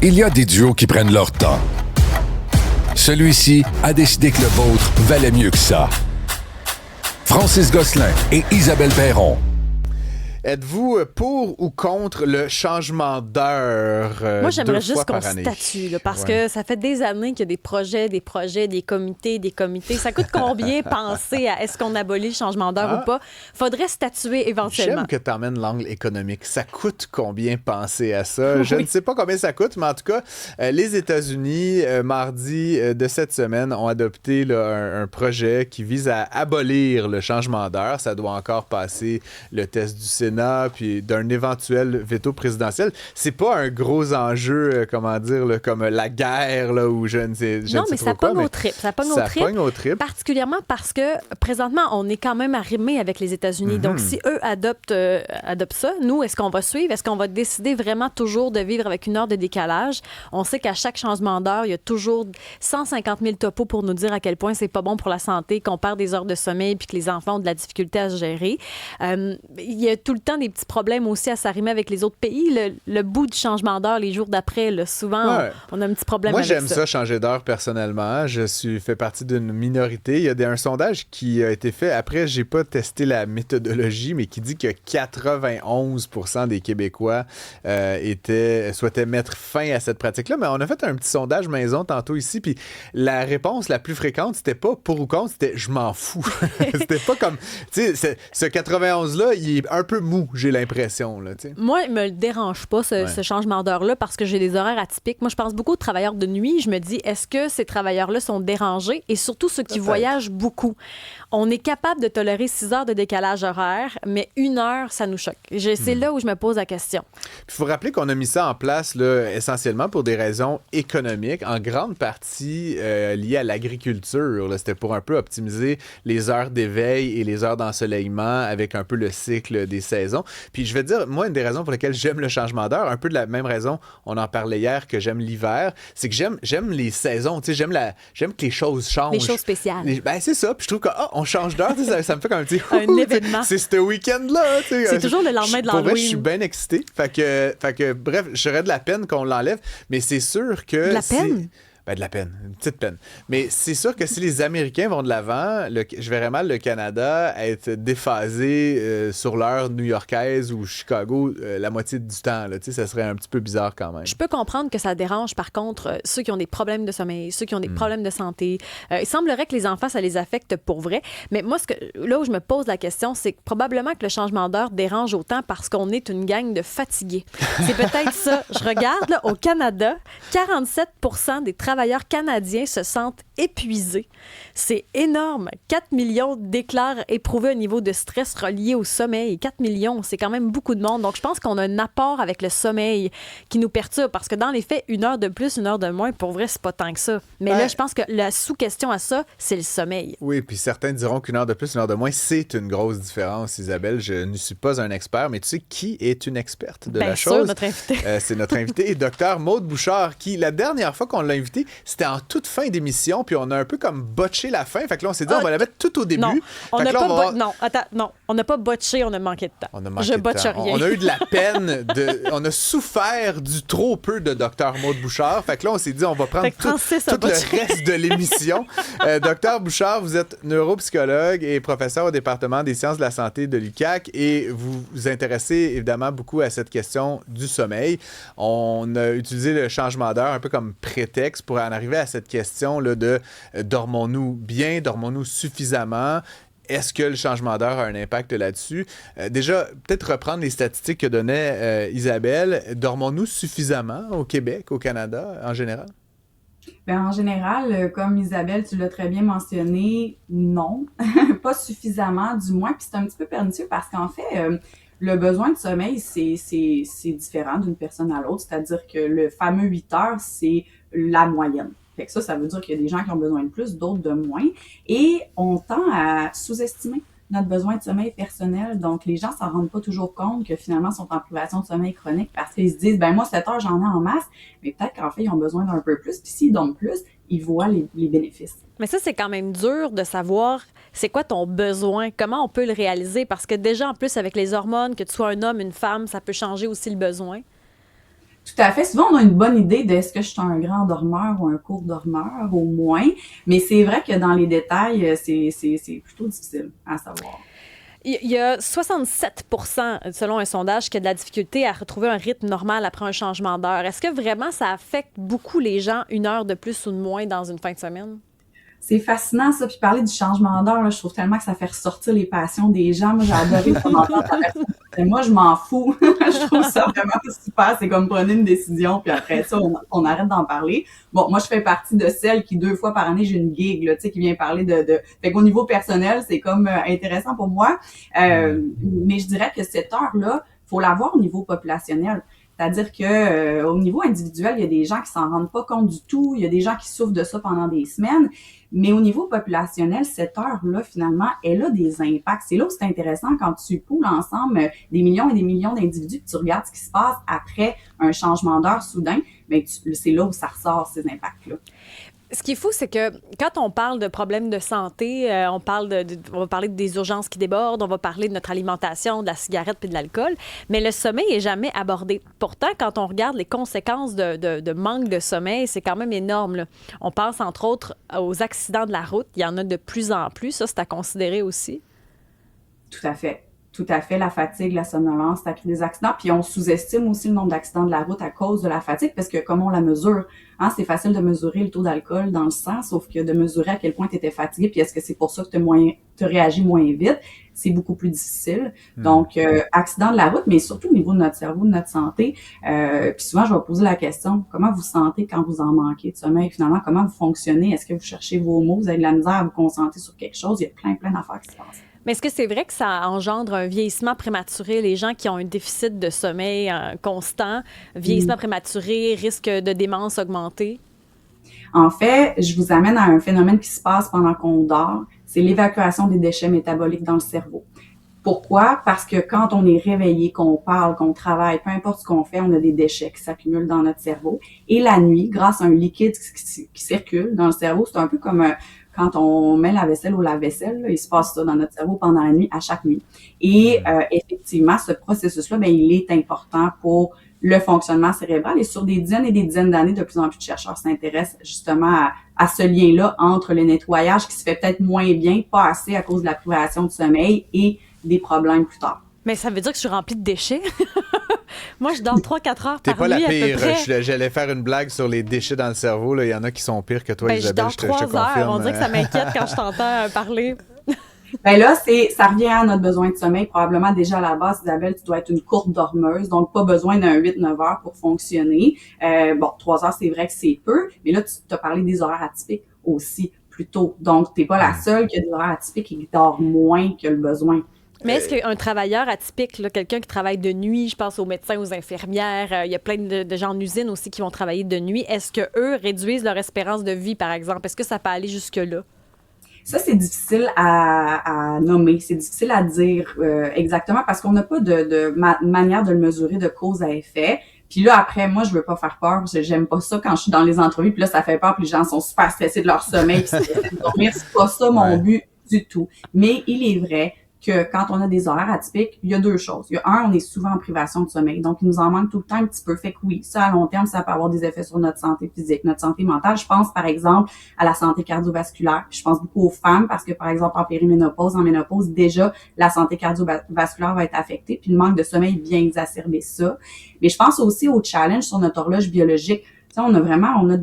Il y a des duos qui prennent leur temps. Celui-ci a décidé que le vôtre valait mieux que ça. Francis Gosselin et Isabelle Perron. Êtes-vous pour ou contre le changement d'heure? Moi, j'aimerais 2 juste fois qu'on par année? statue, là, parce que ça fait des années qu'il y a des projets, des comités. Ça coûte combien penser à est-ce qu'on abolit le changement d'heure ou pas? Faudrait statuer éventuellement. J'aime que tu emmènes l'angle économique. Ça coûte combien penser à ça? Je ne sais pas combien ça coûte, mais en tout cas, les États-Unis, mardi de cette semaine, ont adopté là, un projet qui vise à abolir le changement d'heure. Ça doit encore passer le test du Sénat puis d'un éventuel veto présidentiel. C'est pas un gros enjeu, comment dire, là, comme la guerre, là, où je ne sais Non, mais ça pogne au trip. Ça pogne au trip. Particulièrement parce que, présentement, on est quand même arrimé avec les États-Unis. Donc, si eux adoptent ça, nous, est-ce qu'on va suivre? Est-ce qu'on va décider vraiment toujours de vivre avec une heure de décalage? On sait qu'à chaque changement d'heure, il y a toujours 150 000 topos pour nous dire à quel point c'est pas bon pour la santé, qu'on perd des heures de sommeil puis que les enfants ont de la difficulté à se gérer. Il y a tout le temps des petits problèmes aussi à s'arrimer avec les autres pays. Le bout du changement d'heure, les jours d'après, là, souvent, on a un petit problème avec ça. Moi, j'aime ça, changer d'heure, personnellement. Je fais partie d'une minorité. Il y a un sondage qui a été fait. Après, j'ai pas testé la méthodologie, mais qui dit que 91% des Québécois souhaitaient mettre fin à cette pratique-là. Mais on a fait un petit sondage maison tantôt ici, puis la réponse la plus fréquente, c'était pas pour ou contre, c'était « je m'en fous ». C'était pas comme... Tu sais, ce 91-là, il est un peu mou, j'ai l'impression. Là, moi, il me dérange pas, ce changement d'heure-là, parce que j'ai des horaires atypiques. Moi, je pense beaucoup aux travailleurs de nuit. Je me dis, est-ce que ces travailleurs-là sont dérangés? Et surtout ceux qui voyagent beaucoup. On est capable de tolérer 6 heures de décalage horaire, mais 1 heure, ça nous choque. C'est là où je me pose la question. Il faut rappeler qu'on a mis ça en place là, essentiellement pour des raisons économiques, en grande partie liées à l'agriculture. Là. C'était pour un peu optimiser les heures d'éveil et les heures d'ensoleillement avec un peu le cycle des saisons. Puis je vais te dire, moi, une des raisons pour lesquelles j'aime le changement d'heure, un peu de la même raison, on en parlait hier, que j'aime l'hiver, c'est que j'aime les saisons. J'aime que les choses changent. Les choses spéciales. C'est ça. Puis je trouve qu'on change d'heure. Ça me fait comme un petit... un événement. C'est ce week-end-là. C'est toujours le lendemain de l'Halloween. Pour vrai, je suis bien excité. Fait que bref, j'aurais de la peine qu'on l'enlève, mais c'est sûr que... De la peine? De la peine, une petite peine. Mais c'est sûr que si les Américains vont de l'avant, je verrais mal le Canada être déphasé sur l'heure new-yorkaise ou Chicago la moitié du temps. Là. Ça serait un petit peu bizarre quand même. Je peux comprendre que ça dérange, par contre, ceux qui ont des problèmes de sommeil, ceux qui ont des problèmes de santé. Il semblerait que les enfants, ça les affecte pour vrai. Mais moi, là où je me pose la question, c'est que probablement que le changement d'heure dérange autant parce qu'on est une gang de fatigués. C'est peut-être ça. Je regarde, là, au Canada, 47% des travailleurs canadiens se sentent épuisés. C'est énorme. 4 millions déclarent éprouver un niveau de stress relié au sommeil. 4 millions, c'est quand même beaucoup de monde. Donc, je pense qu'on a un apport avec le sommeil qui nous perturbe parce que dans les faits, 1 heure de plus, 1 heure de moins, pour vrai, c'est pas tant que ça. Mais là, je pense que la sous-question à ça, c'est le sommeil. Oui, puis certains diront qu'1 heure de plus, 1 heure de moins, c'est une grosse différence, Isabelle. Je ne suis pas un expert, mais tu sais qui est une experte de la chose? Notre invité. C'est notre invité, Dr Maude Bouchard, qui, la dernière fois qu'on l'a invité, c'était en toute fin d'émission, puis on a un peu comme botché la fin. Fait que là, on s'est dit, on va la mettre tout au début. Non, on n'a pas... Non, on n'a pas botché, on a manqué de temps. Je botche rien. On a eu de la peine, on a souffert du trop peu de Dr Maude Bouchard. Fait que là, on s'est dit, on va prendre tout le reste de l'émission. Dr Bouchard, vous êtes neuropsychologue et professeur au département des sciences de la santé de l'UQAC et vous vous intéressez évidemment beaucoup à cette question du sommeil. On a utilisé le changement d'heure un peu comme prétexte pour en arriver à cette question là, de dormons-nous bien, dormons-nous suffisamment? Est-ce que le changement d'heure a un impact là-dessus? Déjà, peut-être reprendre les statistiques que donnait Isabelle. Dormons-nous suffisamment au Québec, au Canada, en général? Bien, en général, comme Isabelle, tu l'as très bien mentionné, non. Pas suffisamment, du moins. Puis c'est un petit peu pernicieux parce qu'en fait, le besoin de sommeil, c'est différent d'une personne à l'autre. C'est-à-dire que le fameux 8 heures, c'est la moyenne. Fait que ça veut dire qu'il y a des gens qui ont besoin de plus, d'autres de moins. Et on tend à sous-estimer notre besoin de sommeil personnel. Donc, les gens s'en rendent pas toujours compte que finalement, ils sont en privation de sommeil chronique parce qu'ils se disent, moi, 7 heures, j'en ai en masse. Mais peut-être qu'en fait, ils ont besoin d'un peu plus. Puis s'ils dorment plus, ils voient les bénéfices. Mais ça, c'est quand même dur de savoir c'est quoi ton besoin, comment on peut le réaliser. Parce que déjà, en plus, avec les hormones, que tu sois un homme, une femme, ça peut changer aussi le besoin. Tout à fait. Souvent, on a une bonne idée de est-ce que je suis un grand dormeur ou un court dormeur, au moins. Mais c'est vrai que dans les détails, c'est plutôt difficile à savoir. Il y a 67 selon un sondage, qui a de la difficulté à retrouver un rythme normal après un changement d'heure. Est-ce que vraiment ça affecte beaucoup les gens, 1 heure de plus ou de moins dans une fin de semaine? C'est fascinant, ça. Puis parler du changement d'heure, là, je trouve tellement que ça fait ressortir les passions des gens. Moi, j'ai adoré qu'on entende ta version. Moi, je m'en fous. Je trouve ça vraiment super. C'est comme prenez une décision, puis après ça, on arrête d'en parler. Bon, moi, je fais partie de celles qui, 2 fois par année, j'ai une gig, là, tu sais, qui vient parler de... Fait qu'au niveau personnel, c'est comme intéressant pour moi. Mais je dirais que cette heure-là, faut l'avoir au niveau populationnel. C'est-à-dire que au niveau individuel, il y a des gens qui s'en rendent pas compte du tout, il y a des gens qui souffrent de ça pendant des semaines, mais au niveau populationnel, cette heure-là, finalement, elle a des impacts. C'est là où c'est intéressant quand tu poules ensemble des millions et des millions d'individus, que tu regardes ce qui se passe après un changement d'heure soudain, mais c'est là où ça ressort, ces impacts-là. Ce qui est fou, c'est que quand on parle de problèmes de santé, on va parler des urgences qui débordent, on va parler de notre alimentation, de la cigarette puis de l'alcool, mais le sommeil n'est jamais abordé. Pourtant, quand on regarde les conséquences de manque de sommeil, c'est quand même énorme, là. On pense entre autres aux accidents de la route. Il y en a de plus en plus. Ça, c'est à considérer aussi. Tout à fait. Tout à fait, la fatigue, la somnolence, ça crée des accidents. Puis on sous-estime aussi le nombre d'accidents de la route à cause de la fatigue, parce que comme on la mesure, hein, c'est facile de mesurer le taux d'alcool dans le sang, sauf que de mesurer à quel point tu étais fatigué, puis est-ce que c'est pour ça que tu réagis moins vite, c'est beaucoup plus difficile. Donc, accident de la route, mais surtout au niveau de notre cerveau, de notre santé. Puis souvent, je vais poser la question, comment vous sentez quand vous en manquez de sommeil? Finalement, comment vous fonctionnez? Est-ce que vous cherchez vos mots? Vous avez de la misère à vous concentrer sur quelque chose? Il y a plein d'affaires qui se passent. Mais est-ce que c'est vrai que ça engendre un vieillissement prématuré? Les gens qui ont un déficit de sommeil constant, vieillissement prématuré, risque de démence augmenté? En fait, je vous amène à un phénomène qui se passe pendant qu'on dort. C'est l'évacuation des déchets métaboliques dans le cerveau. Pourquoi? Parce que quand on est réveillé, qu'on parle, qu'on travaille, peu importe ce qu'on fait, on a des déchets qui s'accumulent dans notre cerveau. Et la nuit, grâce à un liquide qui circule dans le cerveau, c'est un peu comme quand on met la vaisselle au lave-vaisselle, là, il se passe ça dans notre cerveau pendant la nuit, à chaque nuit. Et effectivement, ce processus-là, ben, il est important pour le fonctionnement cérébral. Et sur des dizaines et des dizaines d'années, de plus en plus de chercheurs s'intéressent justement à ce lien-là entre le nettoyage qui se fait peut-être moins bien, pas assez à cause de la privation de sommeil et des problèmes plus tard. Mais ça veut dire que je suis remplie de déchets. Moi, je dors 3-4 heures T'es par nuit. T'es pas la pire. pire. J'allais faire une blague sur les déchets dans le cerveau. Il y en a qui sont pires que toi, Isabelle. Je dors 3 heures. On dirait que ça m'inquiète quand je t'entends parler. Ben là, ça revient à notre besoin de sommeil. Probablement déjà à la base, Isabelle, tu dois être une courte dormeuse, donc pas besoin d'un 8-9 heures pour fonctionner. 3 heures, c'est vrai que c'est peu, mais là, tu as parlé des horaires atypiques aussi plus tôt. Donc, t'es pas la seule qui a des horaires atypiques et qui dort moins que le besoin. Mais est-ce qu'un travailleur atypique, là, quelqu'un qui travaille de nuit, je pense aux médecins, aux infirmières, il y a plein de gens en usine aussi qui vont travailler de nuit, est-ce qu'eux réduisent leur espérance de vie, par exemple? Est-ce que ça peut aller jusque-là? Ça, c'est difficile à nommer, c'est difficile à dire exactement parce qu'on n'a pas de manière de le mesurer de cause à effet. Puis là, après, moi, je veux pas faire peur, parce que j'aime pas ça quand je suis dans les entrevues, puis là, ça fait peur, puis les gens sont super stressés de leur sommeil, puis c'est dormir, c'est pas ça mon but du tout. Mais il est vrai que quand on a des horaires atypiques, il y a 2 choses. Il y a on est souvent en privation de sommeil, donc il nous en manque tout le temps un petit peu. Fait que oui, ça, à long terme, ça peut avoir des effets sur notre santé physique, notre santé mentale. Je pense, par exemple, à la santé cardiovasculaire. Je pense beaucoup aux femmes parce que, par exemple, en périménopause, en ménopause, déjà, la santé cardiovasculaire va être affectée, puis le manque de sommeil vient exacerber ça. Mais je pense aussi au challenge sur notre horloge biologique. Tu sais, on a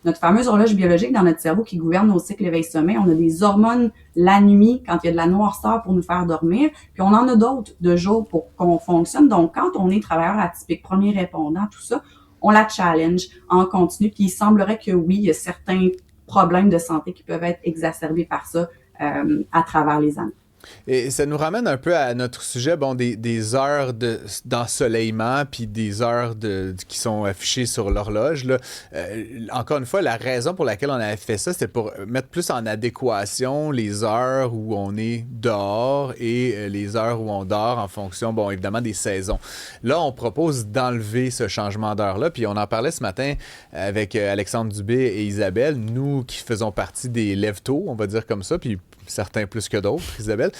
notre fameuse horloge biologique dans notre cerveau qui gouverne nos cycles éveil-sommeil. On a des hormones la nuit quand il y a de la noirceur pour nous faire dormir. Puis on en a d'autres de jour pour qu'on fonctionne. Donc, quand on est travailleur atypique, premier répondant, tout ça, on la challenge en continu. Puis il semblerait que oui, il y a certains problèmes de santé qui peuvent être exacerbés par ça à travers les années. Et ça nous ramène un peu à notre sujet, des heures d'ensoleillement puis des heures qui sont affichées sur l'horloge. Encore une fois, la raison pour laquelle on avait fait ça, c'est pour mettre plus en adéquation les heures où on est dehors et les heures où on dort en fonction, évidemment, des saisons. Là, on propose d'enlever ce changement d'heure-là, puis on en parlait ce matin avec Alexandre Dubé et Isabelle, nous qui faisons partie des lève-tôt, on va dire comme ça, puis certains plus que d'autres, Isabelle.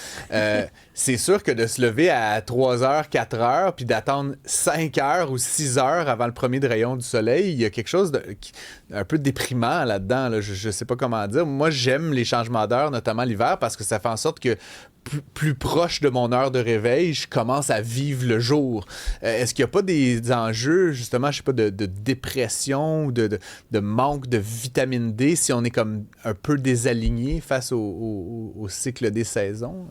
C'est sûr que de se lever à 3h, 4h, puis d'attendre 5h ou 6h avant le premier rayon du soleil, il y a quelque chose un peu déprimant là-dedans. Là. Je sais pas comment dire. Moi, j'aime les changements d'heure, notamment l'hiver, parce que ça fait en sorte que plus proche de mon heure de réveil, je commence à vivre le jour. Est-ce qu'il n'y a pas des enjeux, justement, je sais pas, de dépression ou de manque de vitamine D si on est comme un peu désaligné face au cycle des saisons?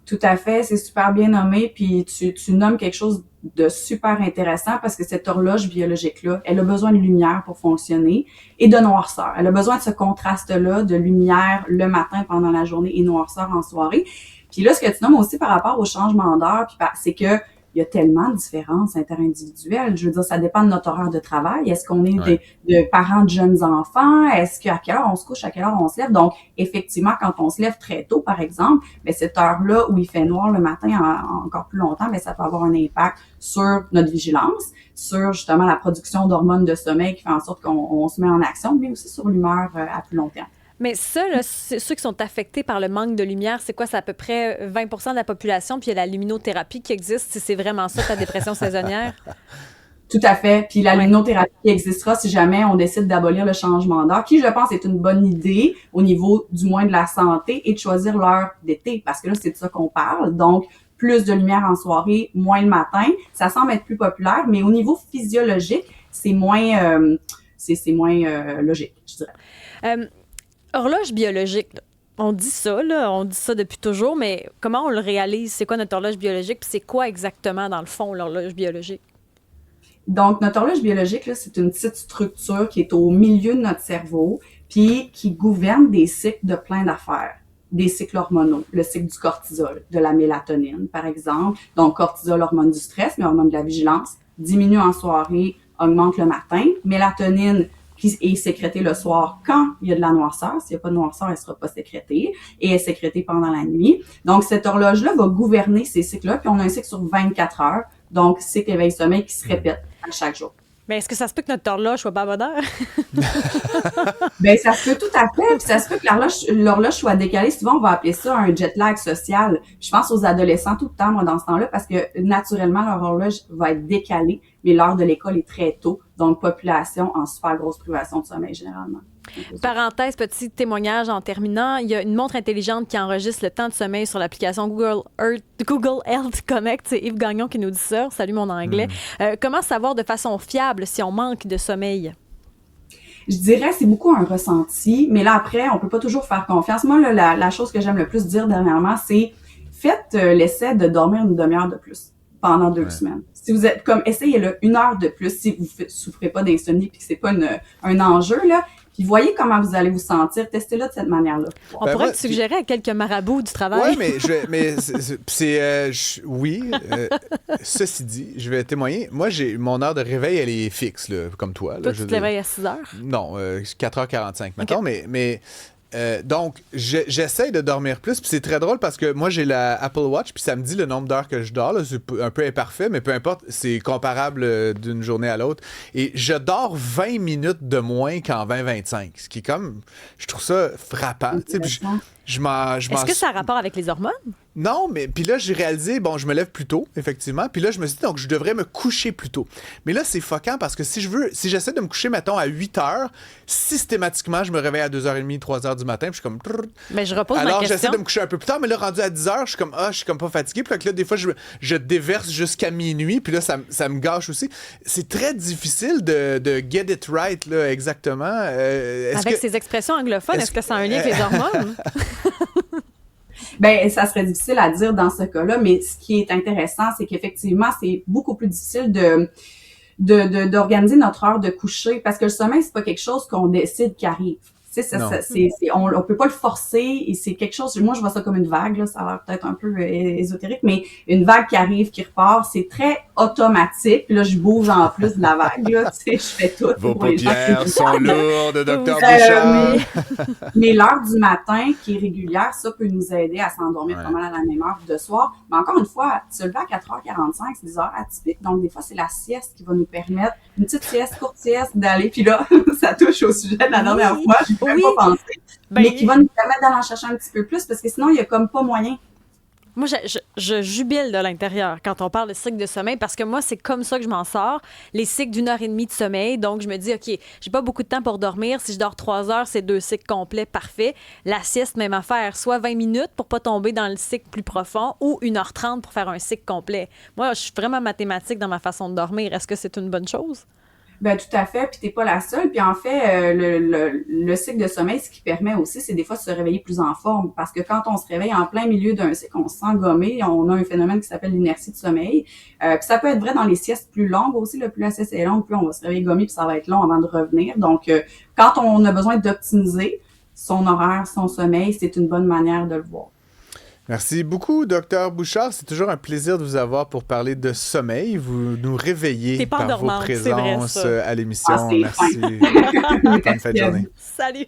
Tout à fait, c'est super bien nommé, puis tu nommes quelque chose de super intéressant parce que cette horloge biologique-là, elle a besoin de lumière pour fonctionner et de noirceur. Elle a besoin de ce contraste-là de lumière le matin pendant la journée et noirceur en soirée. Puis là, ce que tu nommes aussi par rapport au changement d'heure, c'est que il y a tellement de différences interindividuelles. Je veux dire, ça dépend de notre horaire de travail. Est-ce qu'on est de parents de jeunes enfants? Est-ce qu'à quelle heure on se couche, à quelle heure on se lève? Donc, effectivement, quand on se lève très tôt, par exemple, mais cette heure-là où il fait noir le matin encore plus longtemps, mais ça peut avoir un impact sur notre vigilance, sur justement la production d'hormones de sommeil qui fait en sorte qu'on se met en action, mais aussi sur l'humeur à plus long terme. Mais ça, là, ceux qui sont affectés par le manque de lumière, c'est quoi? C'est à peu près 20 % de la population, puis il y a la luminothérapie qui existe, si c'est vraiment ça, ta dépression saisonnière? Tout à fait. Puis la luminothérapie qui existera si jamais on décide d'abolir le changement d'heure, qui, je pense, est une bonne idée au niveau, du moins, de la santé et de choisir l'heure d'été, parce que là, c'est de ça qu'on parle. Donc, plus de lumière en soirée, moins le matin. Ça semble être plus populaire, mais au niveau physiologique, c'est moins, logique, je dirais. Horloge biologique, là. On dit ça depuis toujours, mais comment on le réalise? C'est quoi notre horloge biologique? Puis c'est quoi exactement, dans le fond, l'horloge biologique? Donc, notre horloge biologique, là, c'est une petite structure qui est au milieu de notre cerveau, puis qui gouverne des cycles de plein d'affaires. Des cycles hormonaux, le cycle du cortisol, de la mélatonine, par exemple. Donc, cortisol, hormone du stress, mais hormone de la vigilance, diminue en soirée, augmente le matin. Mélatonine, qui est sécrétée le soir quand il y a de la noirceur. S'il n'y a pas de noirceur, elle ne sera pas sécrétée. Et elle est sécrétée pendant la nuit. Donc, cette horloge-là va gouverner ces cycles-là. Puis, on a un cycle sur 24 heures. Donc, cycle éveil-sommeil qui se répète à chaque jour. Mais est-ce que ça se peut que notre horloge soit pas à bonne heure? Bien, ça se peut tout à fait. Puis ça se peut que l'horloge soit décalée. Souvent, on va appeler ça un jet lag social. Je pense aux adolescents tout le temps, moi, dans ce temps-là, parce que naturellement, leur horloge va être décalée, mais l'heure de l'école est très tôt. Donc, population en super grosse privation de sommeil, généralement. Parenthèse, petit témoignage en terminant. Il y a une montre intelligente qui enregistre le temps de sommeil sur l'application Google Health Connect. C'est Yves Gagnon qui nous dit ça. Salut mon anglais. Comment savoir de façon fiable si on manque de sommeil? Je dirais c'est beaucoup un ressenti, mais là après, on peut pas toujours faire confiance. Moi, là, la chose que j'aime le plus dire dernièrement, c'est faites l'essai de dormir une demi-heure de plus pendant 2 semaines. Si vous êtes essayez-le 1 heure de plus si vous souffrez pas d'insomnie puis que c'est pas un enjeu là. Puis voyez comment vous allez vous sentir. Testez-le de cette manière-là. On pourrait te suggérer à quelques marabouts du travail. Oui, ceci dit, je vais témoigner. Moi, mon heure de réveil, elle est fixe, là, comme toi. Là, toi, tu te réveilles à 6 heures? Non, 4h45, mettons, mais donc, j'essaie de dormir plus, puis c'est très drôle parce que moi, j'ai la Apple Watch, puis ça me dit le nombre d'heures que je dors. Là, c'est un peu imparfait, mais peu importe, c'est comparable d'une journée à l'autre. Et je dors 20 minutes de moins qu'en 20-25, ce qui est comme... Je trouve ça frappant. Est-ce que ça a rapport avec les hormones? Non, mais puis là, j'ai réalisé, je me lève plus tôt, effectivement. Puis là, je me suis dit, donc, je devrais me coucher plus tôt. Mais là, c'est fuckant parce que si j'essaie de me coucher, mettons, à 8 heures, systématiquement, je me réveille à 2h30, 3h du matin, puis je suis comme... Mais je repose ma question. Alors, j'essaie de me coucher un peu plus tard, mais là, rendu à 10h, je suis comme pas fatigué. Puis là, des fois, je déverse jusqu'à minuit, puis là, ça me gâche aussi. C'est très difficile de get it right, là, exactement. Avec ces expressions anglophones, est-ce que ça a un lien avec les hormones? Ben, ça serait difficile à dire dans ce cas-là, mais ce qui est intéressant, c'est qu'effectivement, c'est beaucoup plus difficile d'organiser notre heure de coucher parce que le sommeil, c'est pas quelque chose qu'on décide qui arrive. On peut pas le forcer et c'est quelque chose, moi je vois ça comme une vague, là, ça a l'air peut-être un peu ésotérique, mais une vague qui arrive, qui repart, c'est très automatique. Puis là, je bouge en plus de la vague, là, je fais tout. Vos paupières sont lourdes, Dr. Bouchard. Mais l'heure du matin, qui est régulière, ça peut nous aider à s'endormir pas mal à la même heure de soir. Mais encore une fois, se lever à 4h45, c'est des heures atypiques, donc des fois, c'est la sieste qui va nous permettre, une petite sieste, courte sieste, d'aller, puis là, ça touche au sujet de la dernière fois, pas pensé. mais qui va nous permettre d'aller en chercher un petit peu plus, parce que sinon, il n'y a comme pas moyen. Moi, je jubile de l'intérieur quand on parle de cycle de sommeil parce que moi, c'est comme ça que je m'en sors. Les cycles d'1 heure et demie de sommeil. Donc, je me dis, OK, j'ai pas beaucoup de temps pour dormir. Si je dors 3 heures, c'est 2 cycles complets, parfait. La sieste, même affaire. Soit 20 minutes pour pas tomber dans le cycle plus profond ou 1h30 pour faire un cycle complet. Moi, je suis vraiment mathématique dans ma façon de dormir. Est-ce que c'est une bonne chose? Ben tout à fait, puis t'es pas la seule. Puis en fait, le cycle de sommeil, ce qui permet aussi, c'est des fois de se réveiller plus en forme. Parce que quand on se réveille en plein milieu d'un cycle, on se sent gommé, on a un phénomène qui s'appelle l'inertie de sommeil. Puis ça peut être vrai dans les siestes plus longues aussi. Plus la sieste est longue, plus on va se réveiller gommé, puis ça va être long avant de revenir. Donc, quand on a besoin d'optimiser son horaire, son sommeil, c'est une bonne manière de le voir. Merci beaucoup, Dr Bouchard. C'est toujours un plaisir de vous avoir pour parler de sommeil. Vous nous réveillez par vos présences à l'émission. Merci. Bonne fin de journée. Salut.